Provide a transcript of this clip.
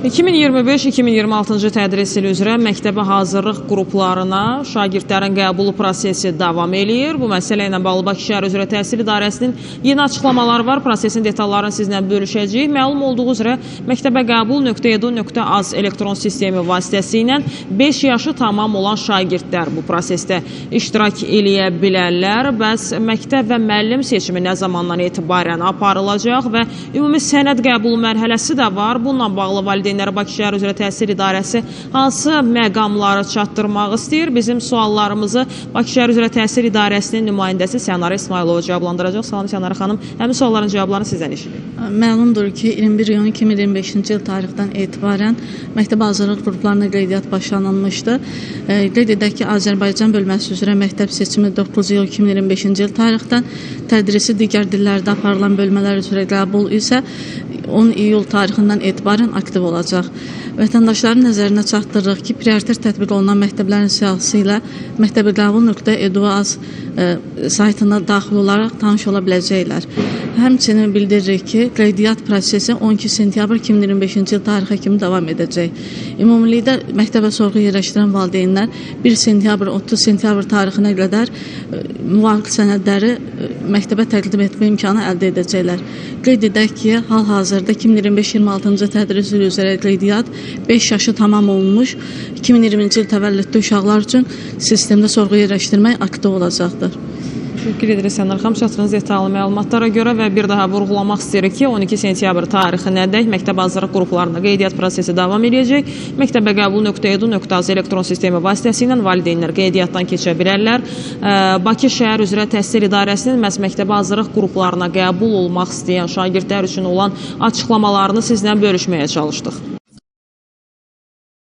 2025-2026-cı tədris ili üzrə məktəbə hazırlıq qruplarına şagirdlərin qəbulu prosesi davam eləyir. Bu məsələ ilə bağlı Bakı Şəhər Üzrə Təhsil İdarəsinin yeni açıqlamaları var. Prosesin detallarını sizlə bölüşəcəyik. Məlum olduğu üzrə məktəbə qəbul.edu.az elektron sistemi vasitəsilə 5 yaşı tamam olan şagirdlər bu prosesdə iştirak eləyə bilərlər. Bəs məktəb və müəllim seçimi nə zamandan etibarən aparılacaq və ümumi sənəd qəbulu mərhələsi də var. Bununla bağlı valideynlərə Bakı Şəhər Üzrə Təhsil İdarəsi hansı məqamları çatdırmaq istəyir? Bizim suallarımızı Bakı Şəhər Üzrə Təhsil İdarəsinin nümayəndəsi Sənara İsmailova cavablandıracaq. Salam Sənara xanım, həmin sualların cavablarını sizdən eşidirik. Məlumdur ki, 21 iyun 2025-ci il tarixdən etibarən məktəbə hazırlıq qruplarına qeydiyyat başlanılmışdı. Qeyd edək ki, Azərbaycan bölməsi üzrə məktəb seçimi 9 iyul 2025-ci il tarixdən, tədrisi digər dillərdə aparılan bölmələr üzrə qəbul isə 10 iyul tarixindən etibarən aktiv olacaq. Vətəndaşların nəzərinə çatdırırıq ki, prioritet tətbiq olunan məktəblərin siyahısı ilə məktəbə qəbul.edu.az saytına daxil olaraq tanış ola biləcəklər. Həmçinin bildiririk ki, qeydiyyat prosesi 12 sentyabr 2025-ci il tarixə kimi davam edəcək. Ümumilikdə məktəbə sorğu yerləşdirən valideynlər 1 sentyabr 30 sentyabr tarixinə qədər müvafiq sənədləri məktəbə təqdim etmə imkanı əldə edəcəklər. Qeyd edək ki, hal-hazırda 2025-26-cı tədris ili üzrə qeydiyyat 5 yaşı tamam olmuş 2020-ci il təvəllüdlü uşaqlar üçün sistemdə sorğu yerləşdirmək aktiv olacaqdır. Təşəkkür edirik Sənar xanım, çatdığınız detallı məlumatlara görə və bir daha vurğulamaq istəyirik ki, 12 sentyabr tarixinədək məktəb hazırlıq qruplarında qeydiyyat prosesi davam edəcək. Məktəbə qəbul.edu.az elektron sistemi vasitəsilə valideynlər qeydiyyatdan keçə bilərlər. Bakı Şəhər Üzrə Təhsil İdarəsinin məhz məktəbə hazırlıq qruplarına qəbul olmaq istəyən şagirdlər üçün olan açıqlamalarını sizlə bölüşməyə çalışdıq.